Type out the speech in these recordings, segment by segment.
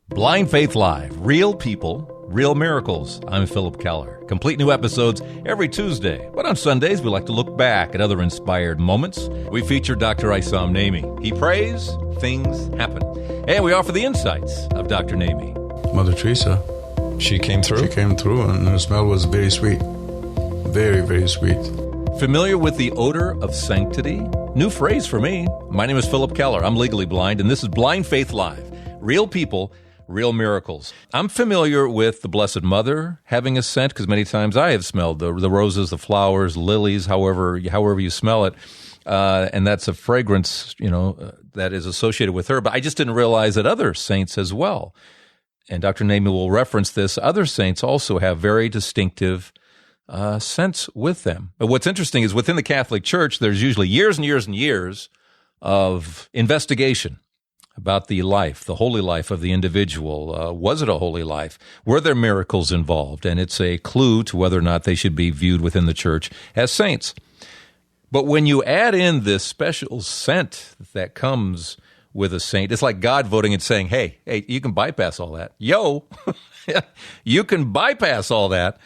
Blind Faith Live, real people, real miracles. I'm Philip Keller. Complete new episodes every Tuesday, but on Sundays we like to look back at other inspired moments. We feature Dr. Issam Nemeh. He prays, things happen. And we offer the insights of Dr. Nemeh. Mother Teresa. She came through? She came through, and her smell was very sweet. Very, very sweet. Familiar with the odor of sanctity? New phrase for me. My name is Philip Keller. I'm legally blind, and this is Blind Faith Live. Real people, real miracles. I'm familiar with the Blessed Mother having a scent because many times I have smelled the roses, the flowers, lilies, however you smell it. And that's a fragrance, that is associated with her. But I just didn't realize that other saints as well. And Dr. Nemeh will reference this. Other saints also have very distinctive scents with them. But what's interesting is within the Catholic Church, there's usually years and years and years of investigation about the life, the holy life of the individual. Was it a holy life? Were there miracles involved? And it's a clue to whether or not they should be viewed within the church as saints. But when you add in this special scent that comes with a saint, it's like God voting and saying, hey, you can bypass all that. You can bypass all that.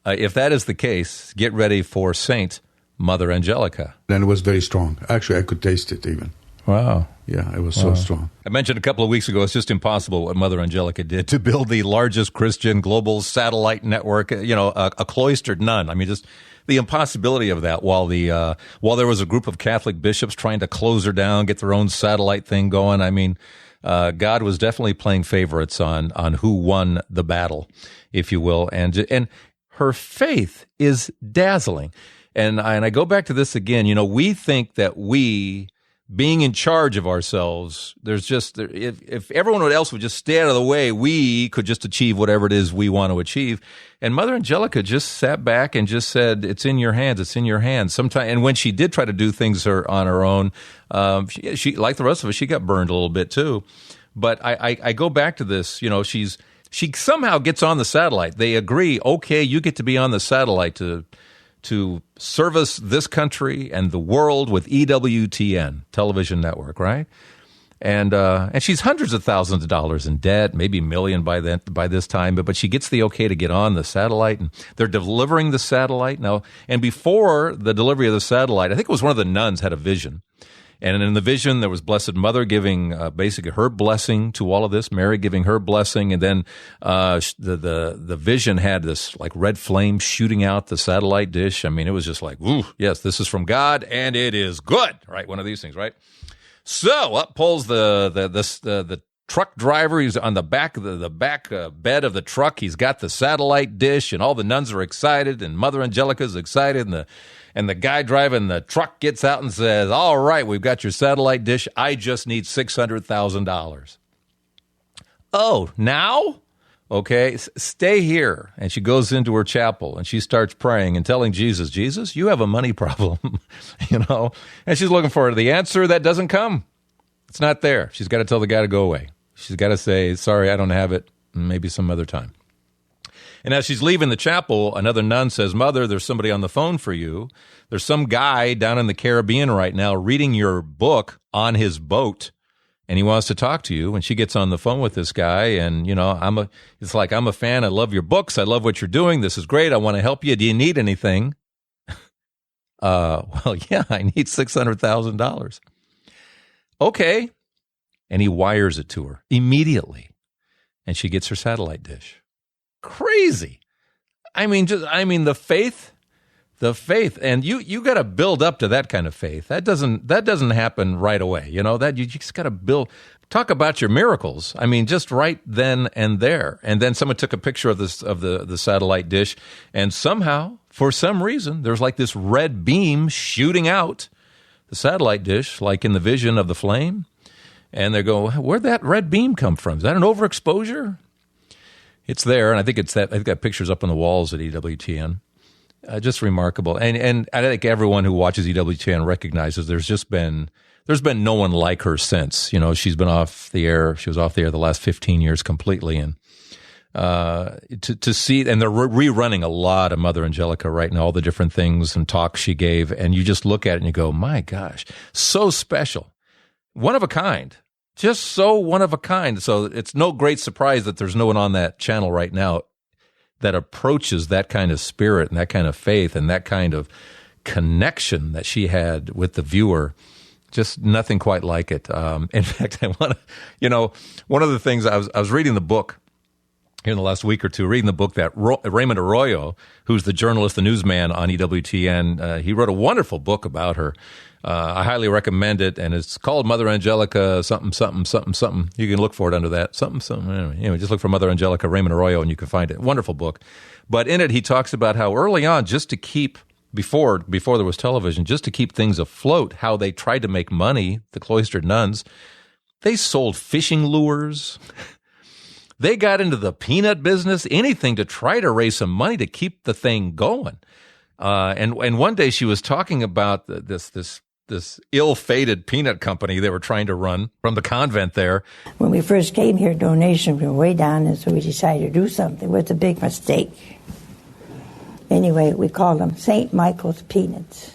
If that is the case, get ready for Saint Mother Angelica. And it was very strong. Actually, I could taste it even. Wow. Yeah, it was so strong. I mentioned a couple of weeks ago, it's just impossible what Mother Angelica did to build the largest Christian global satellite network, a cloistered nun. I mean, just the impossibility of that while there was a group of Catholic bishops trying to close her down, get their own satellite thing going. I mean, God was definitely playing favorites on who won the battle, if you will. And her faith is dazzling. And I go back to this again. We think that we, being in charge of ourselves, if everyone else would just stay out of the way, we could just achieve whatever it is we want to achieve. And Mother Angelica just sat back and just said, it's in your hands, it's in your hands. And when she did try to do things on her own, she, like the rest of us, she got burned a little bit too. But I go back to this, she somehow gets on the satellite. They agree, okay, you get to be on the satellite to service this country and the world with EWTN, television network, right? And she's hundreds of thousands of dollars in debt, maybe $1 million by this time, but she gets the okay to get on the satellite, and they're delivering the satellite now. And before the delivery of the satellite, I think it was one of the nuns had a vision. And in the vision, there was Blessed Mother giving basically her blessing to all of this, Mary giving her blessing, and then the vision had this like red flame shooting out the satellite dish. I mean, it was just like, ooh, yes, this is from God, and it is good, right? One of these things, right? So up pulls the truck driver. He's on the back bed of the truck. He's got the satellite dish, and all the nuns are excited, and Mother Angelica's excited, and the guy driving the truck gets out and says, all right, we've got your satellite dish. I just need $600,000. Oh, now? Okay, stay here. And she goes into her chapel and she starts praying and telling Jesus, you have a money problem, And she's looking for the answer that doesn't come. It's not there. She's got to tell the guy to go away. She's got to say, sorry, I don't have it. Maybe some other time. And as she's leaving the chapel, another nun says, Mother, there's somebody on the phone for you. There's some guy down in the Caribbean right now reading your book on his boat, and he wants to talk to you. And she gets on the phone with this guy, and, it's like, I'm a fan. I love your books. I love what you're doing. This is great. I want to help you. Do you need anything? Well, yeah, I need $600,000. Okay. And he wires it to her immediately, and she gets her satellite dish. Crazy. I mean, the faith, and you got to build up to that kind of faith. That doesn't happen right away. That you just got to build. Talk about your miracles. I mean, just right then and there. And then someone took a picture of the satellite dish, and somehow, for some reason, there's like this red beam shooting out the satellite dish, like in the vision of the flame. And they go, where'd that red beam come from? Is that an overexposure? It's there, and I think I've got pictures up on the walls at EWTN. Just remarkable. And I think everyone who watches EWTN recognizes there's been no one like her since. She's been off the air. She was off the air the last 15 years completely. And to see, and they're rerunning a lot of Mother Angelica right now, all the different things and talks she gave, and you just look at it and you go, my gosh, so special. One of a kind. Just so one of a kind. So it's no great surprise that there's no one on that channel right now that approaches that kind of spirit and that kind of faith and that kind of connection that she had with the viewer. Just nothing quite like it. In fact, I want to, one of the things I was reading the book here in the last week or two, reading the book that Raymond Arroyo, who's the journalist, the newsman on EWTN, he wrote a wonderful book about her. I highly recommend it, and it's called Mother Angelica something, something, something, something. You can look for it under that. Something, something. Anyway, just look for Mother Angelica, Raymond Arroyo, and you can find it. Wonderful book. But in it, he talks about how early on, just to keep, before there was television, just to keep things afloat, how they tried to make money, the cloistered nuns, they sold fishing lures. They got into the peanut business, anything to try to raise some money to keep the thing going. And one day she was talking about this ill-fated peanut company they were trying to run from the convent there. When we first came here, donations were way down, and so we decided to do something. It was a big mistake. Anyway, we called them St. Michael's Peanuts.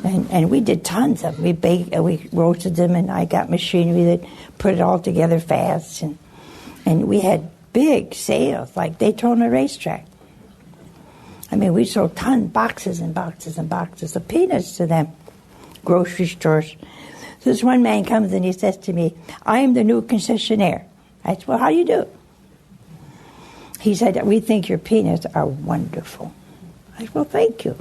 And we did tons of them. We baked, we roasted them, and I got machinery that put it all together fast. And we had big sales, like Daytona Racetrack. I mean, we sold boxes and boxes and boxes of peanuts to them, grocery stores. So this one man comes and he says to me, "I am the new concessionaire." I said, "Well, how do you do?" He said, "We think your peanuts are wonderful." I said, "Well, thank you."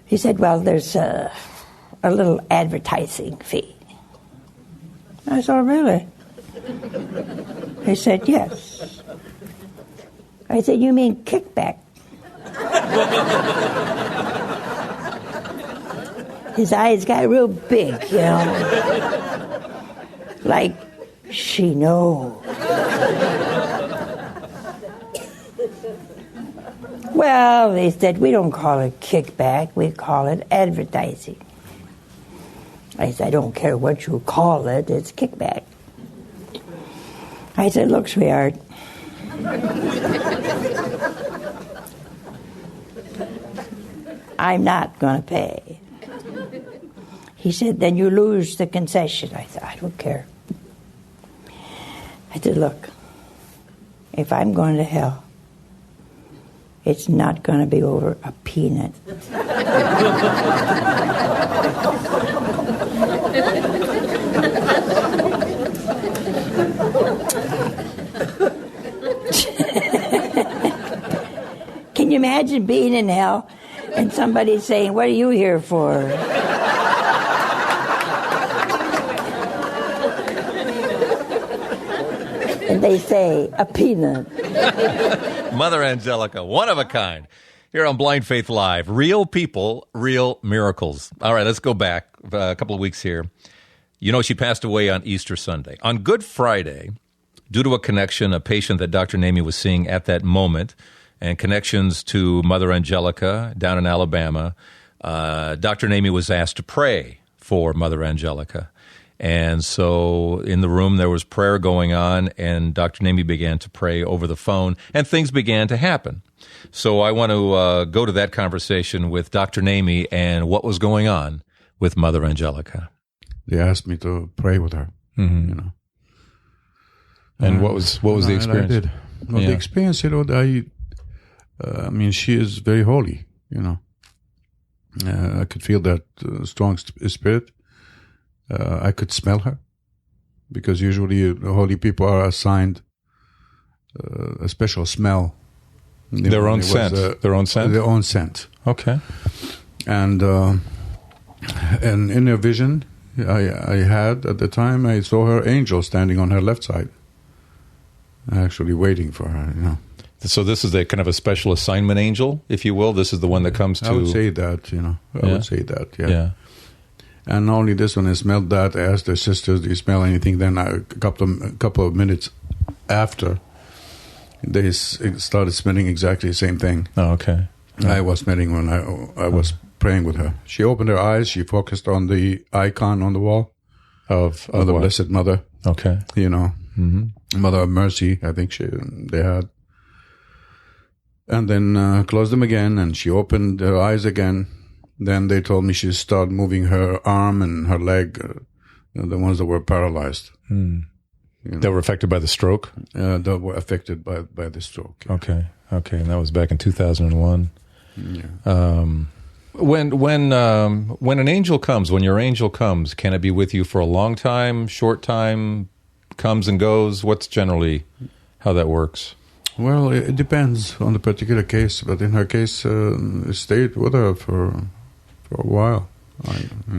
He said, "Well, there's a little advertising fee." I said, "Oh, really?" He said, "Yes." I said, "You mean kickback?" His eyes got real big, like she knows. Well, they said, "We don't call it kickback, we call it advertising." I said, "I don't care what you call it, it's kickback." I said, "Look, sweetheart, I'm not going to pay." He said, "Then you lose the concession." I said, "I don't care." I said, "Look, if I'm going to hell, it's not going to be over a peanut." Can you imagine being in hell and somebody saying, "What are you here for?" And they say, "A peanut." Mother Angelica, one of a kind. Here on Blind Faith Live, real people, real miracles. All right, let's go back a couple of weeks here. She passed away on Easter Sunday. On Good Friday, due to a patient that Dr. Nemeh was seeing at that moment, and connections to Mother Angelica down in Alabama, Dr. Nemeh was asked to pray for Mother Angelica. And so in the room there was prayer going on, and Dr. Nemeh began to pray over the phone, and things began to happen. So I want to go to that conversation with Dr. Nemeh and what was going on with Mother Angelica. They asked me to pray with her, And what was the experience? I did. Well, the experience, I mean, she is very holy, I could feel that strong spirit. I could smell her, because usually the holy people are assigned a special smell. Their own scent. Their own scent? Their own scent. Okay. And in a vision I had at the time, I saw her angel standing on her left side, actually waiting for her, So this is a kind of a special assignment angel, if you will? This is the one that comes to... I would say that, I would say that, yeah. And not only this, when I smelled that, I asked their sisters, "Do you smell anything?" Then a couple of minutes after, they started smelling exactly the same thing. Oh, okay. I was smelling when I was praying with her. She opened her eyes. She focused on the icon on the wall of the what? Blessed Mother. Okay. Mother of Mercy, I think they had. And then closed them again, and she opened her eyes again. Then they told me she started moving her arm and her leg the ones that were paralyzed. That were affected by the stroke? That were affected by the stroke. Yeah. Okay, and that was back in 2001. Yeah. When an angel comes, when your angel comes, can it be with you for a long time, short time, comes and goes? What's generally how that works? Well, it depends on the particular case, but in her case, it stayed with her for a while.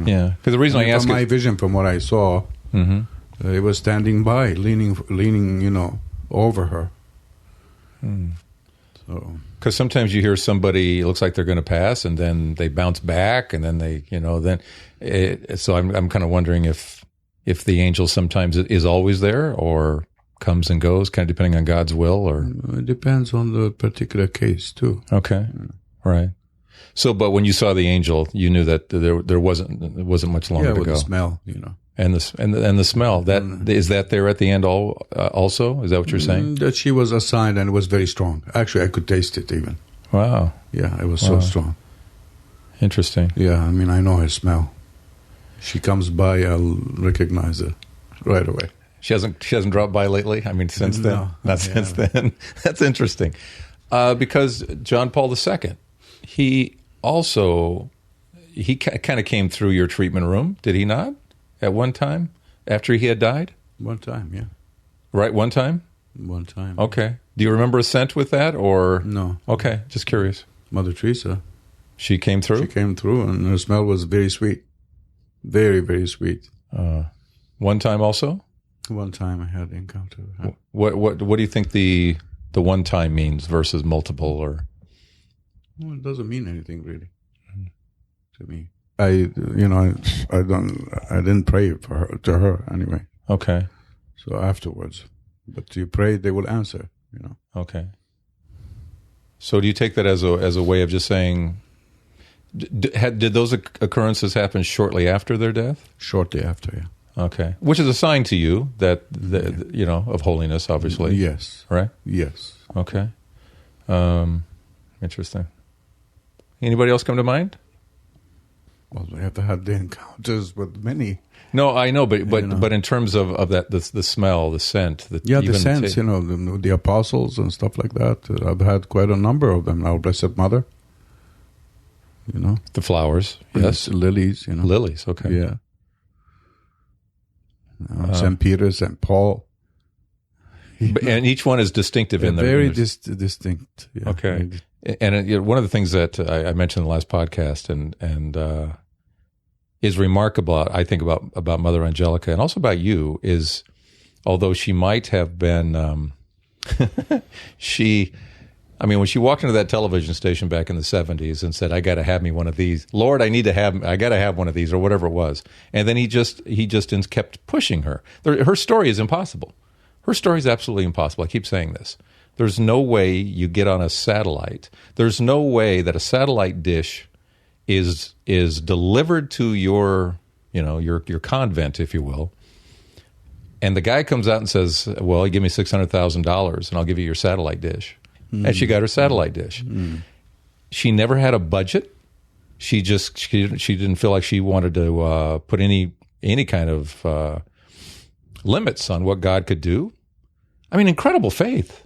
Yeah, because the reason I ask from my vision, from what I saw, it was standing by, leaning, over her. So, because sometimes you hear somebody, it looks like they're going to pass, and then they bounce back, and then they, so I'm kind of wondering if the angel sometimes is always there, or comes and goes, kind of depending on God's will, or it depends on the particular case too. Okay, right. So, but when you saw the angel, you knew that there wasn't much longer to go. Yeah, with the smell, and the smell. Is that there at the end also? Is that what you're saying? That she was assigned, and it was very strong. Actually, I could taste it even. Wow. Yeah, it was so strong. Interesting. Yeah, I mean, I know her smell. She comes by, I'll recognize her right away. She hasn't dropped by lately? I mean, since then? No. Not since then. That's interesting. Because John Paul II, he kind of came through your treatment room, did he not? At one time? After he had died? One time, yeah. Right, one time? One time. Okay. Do you remember a scent with that, or? No. Okay, just curious. Mother Teresa. She came through? She came through, and her smell was very sweet. Very, very sweet. One time also? One time I had encounter. What do you think the one time means versus multiple, or? Well, it doesn't mean anything really to me. I didn't pray to her anyway. Okay. So afterwards, but you pray, they will answer. Okay. So do you take that as a way of just saying? Did those occurrences happen shortly after their death? Shortly after, yeah. Okay, which is a sign to you that of holiness, obviously. Yes. Right. Yes. Okay. Interesting. Anybody else come to mind? Well, we have to have the encounters with many. No, I know, but in terms of that, the smell, the scent, the scents, the apostles and stuff like that. I've had quite a number of them. Our Blessed Mother. The flowers, yes, lilies. Lilies. Okay. Yeah. St. Peter, St. Paul. And each one is distinctive in their very distinct. Yeah. Okay. And one of the things that I mentioned in the last podcast and is remarkable, I think, about Mother Angelica and also about you is, although she might have been, when she walked into that television station back in the 70s and said, "I got to have me one of these, Lord, I got to have one of these," or whatever it was, and then he just kept pushing her. Her story is impossible. Her story is absolutely impossible. I keep saying this. There's no way you get on a satellite. There's no way that a satellite dish is delivered to your convent, if you will. And the guy comes out and says, "Well, you give me $600,000 and I'll give you your satellite dish." And she got her satellite dish. She never had a budget. She didn't feel like she wanted to put any kind of limits on what God could do. I mean, incredible faith.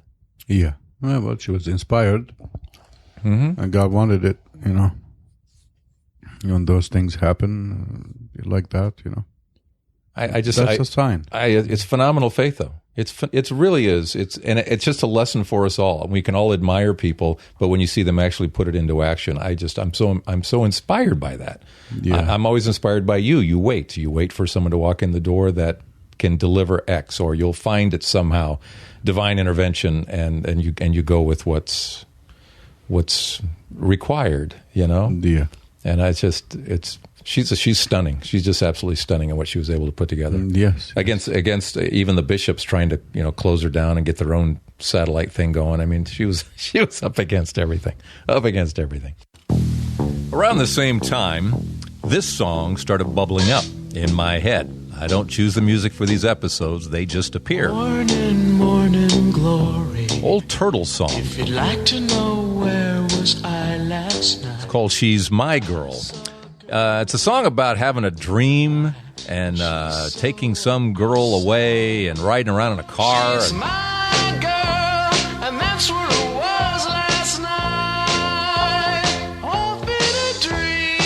Yeah. Well, she was inspired, and God wanted it. When those things happen like that, that's a sign. It's phenomenal faith, though. It really is. It's just a lesson for us all. We can all admire people, but when you see them actually put it into action, I'm so inspired by that. Yeah. I'm always inspired by you. You wait for someone to walk in the door that can deliver X, or you'll find it somehow, divine intervention, and you go with what's required. Yeah. And she's stunning. She's just absolutely stunning in what she was able to put together. Yes. Against even the bishops trying to close her down and get their own satellite thing going. I mean, she was up against everything. Around the same time, this song started bubbling up in my head. I don't choose the music for these episodes; they just appear. Morning glory. Old Turtle song. If you'd like to know where was I last night. It's called "She's My Girl." It's a song about having a dream and taking some girl away and riding around in a car. She's my girl, and that's where it was last night. Off in a dream.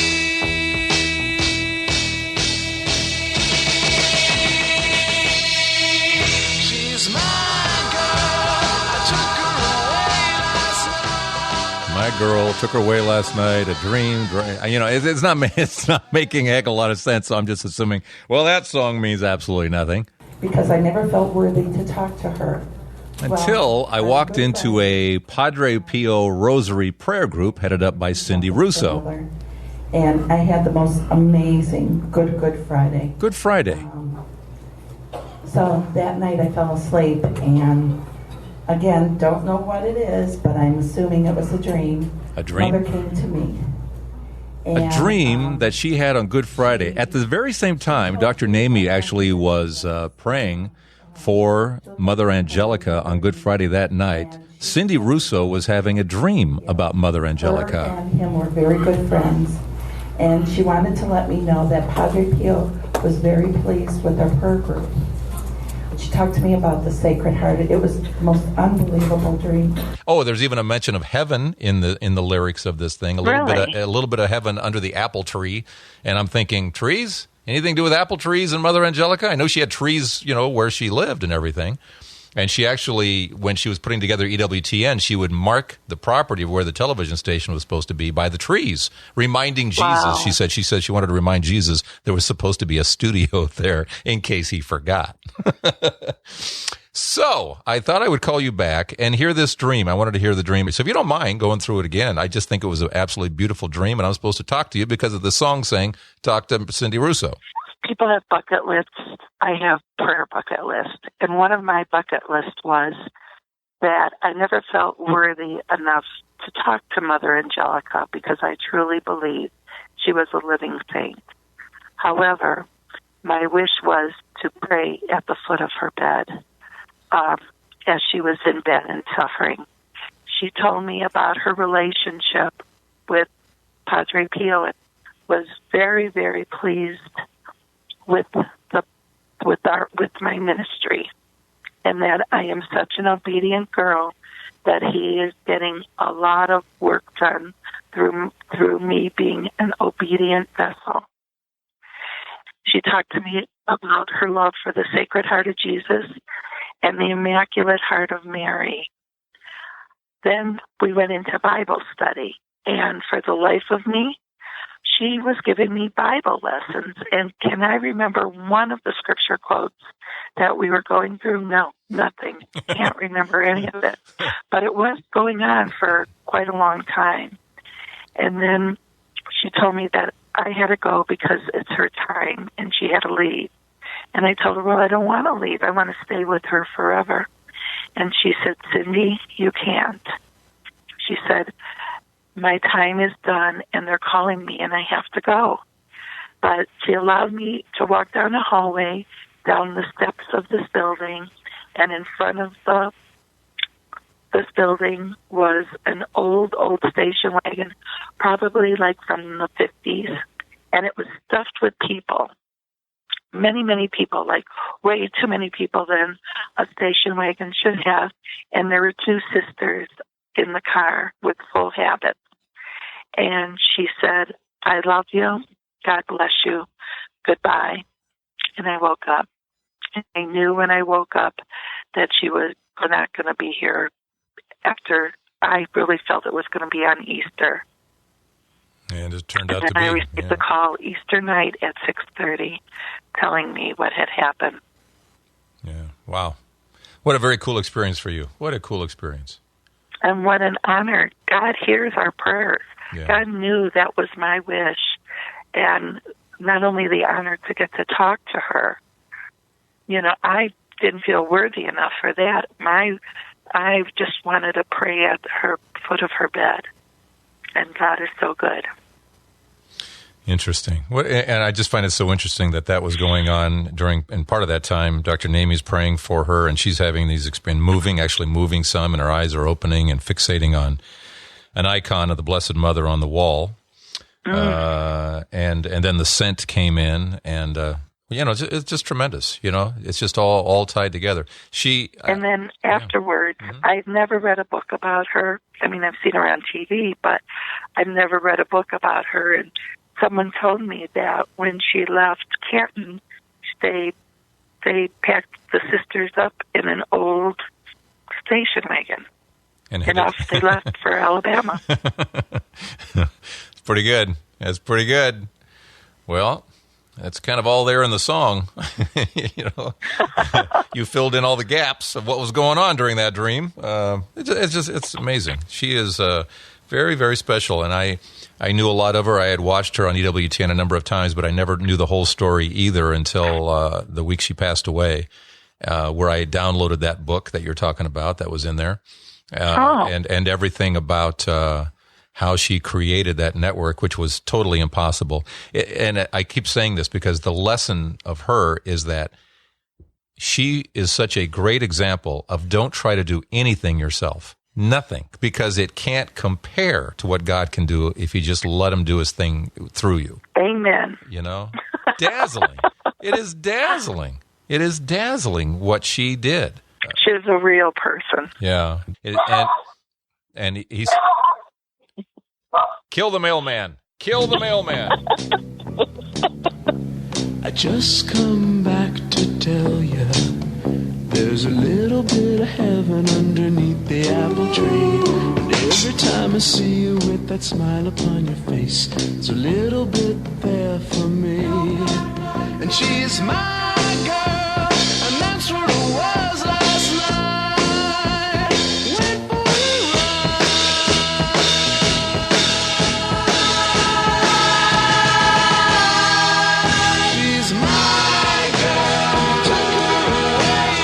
She's my girl. I took her away last night. My girl took her away last night. A dream. You know, it's not making a heck of a lot of sense. So I'm just assuming. Well, that song means absolutely nothing. Because I never felt worthy to talk to her. Until I walked into a Padre Pio Rosary prayer group headed up by Cindy Russo. And I had the most amazing Good Friday. Good Friday. So that night I fell asleep, and again, don't know what it is, but I'm assuming it was a dream. A dream? Mother came to me. A dream that she had on Good Friday. At the very same time, Dr. Nemeh actually was praying for Mother Angelica on Good Friday that night. Cindy Russo was having a dream about Mother Angelica. Her and him were very good friends, and she wanted to let me know that Padre Pio was very pleased with our prayer group. She talked to me about the Sacred Heart. It was the most unbelievable dream. Oh, there's even a mention of heaven in the lyrics of this thing. A little bit of heaven under the apple tree, and I'm thinking, trees? Anything to do with apple trees and Mother Angelica? I know she had trees, you know, where she lived and everything. And she actually, when she was putting together EWTN, she would mark the property of where the television station was supposed to be by the trees, reminding Jesus. Wow. She said she wanted to remind Jesus there was supposed to be a studio there in case he forgot. So I thought I would call you back and hear this dream. I wanted to hear the dream. So if you don't mind going through it again, I just think it was an absolutely beautiful dream, and I was supposed to talk to you because of the song saying, talk to Cindy Russo. People have bucket lists. I have prayer bucket list. And one of my bucket lists was that I never felt worthy enough to talk to Mother Angelica because I truly believe she was a living saint. However, my wish was to pray at the foot of her bed as she was in bed and suffering. She told me about her relationship with Padre Pio and was very, very pleased with my ministry, and that I am such an obedient girl that he is getting a lot of work done through me being an obedient vessel. She talked to me about her love for the Sacred Heart of Jesus and the Immaculate Heart of Mary. Then we went into Bible study, and for the life of me, she was giving me Bible lessons. And can I remember one of the scripture quotes that we were going through? No, nothing. Can't remember any of it. But it was going on for quite a long time. And then she told me that I had to go because it's her time and she had to leave. And I told her, well, I don't want to leave. I want to stay with her forever. And she said, Cindy, you can't. She said, my time is done and they're calling me and I have to go. But she allowed me to walk down a hallway, down the steps of this building, and in front of this building was an old station wagon, probably like from the 50s, and it was stuffed with people. Many, many people, like way too many people than a station wagon should have. And there were two sisters in the car with full habits. And she said, I love you. God bless you. Goodbye. And I woke up. And I knew when I woke up that she was not going to be here after I really felt it was going to be on Easter. And it turned out to be. And I received a call Easter night at 6:30 telling me what had happened. Yeah. Wow. What a very cool experience for you. What a cool experience. And what an honor. God hears our prayers. Yeah. God knew that was my wish. And not only the honor to get to talk to her, you know, I didn't feel worthy enough for that. I just wanted to pray at her foot of her bed. And God is so good. Interesting. And I just find it so interesting that was going on and part of that time, Dr. Nemeh's praying for her, and she's having these moving some, and her eyes are opening and fixating on an icon of the Blessed Mother on the wall. And then the scent came in, and It's just tremendous. It's just all tied together. And then afterwards, I've never read a book about her. I mean, I've seen her on TV, but I've never read a book about her. And someone told me that when she left Canton, they packed the sisters up in an old station wagon. And off they left for Alabama. It's pretty good. That's pretty good. Well, that's kind of all there in the song. You filled in all the gaps of what was going on during that dream. It's amazing. She is very, very special, and I knew a lot of her. I had watched her on EWTN a number of times, but I never knew the whole story either until the week she passed away, where I downloaded that book that you're talking about that was in there, and everything about how she created that network, which was totally impossible. And I keep saying this because the lesson of her is that she is such a great example of don't try to do anything yourself. Nothing, because it can't compare to what God can do if you just let him do his thing through you. Amen. Dazzling. It is dazzling. It is dazzling what she did. She's a real person. Yeah. And he's... Kill the mailman. Kill the mailman. I just come back to tell you there's a little bit of heaven underneath the apple tree. And every time I see you with that smile upon your face, there's a little bit there for me. And she's my girl, and that's where it was last night. Went for a ride. She's my girl, took her away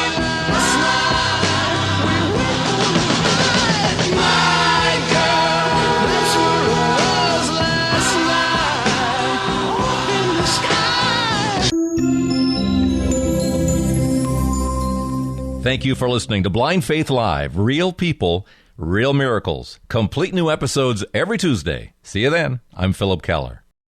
last night. We went for a ride. My girl, that's where it was last night. Up in the sky. Thank you for listening to Blind Faith Live. Real people, real miracles. Complete new episodes every Tuesday. See you then. I'm Philip Keller.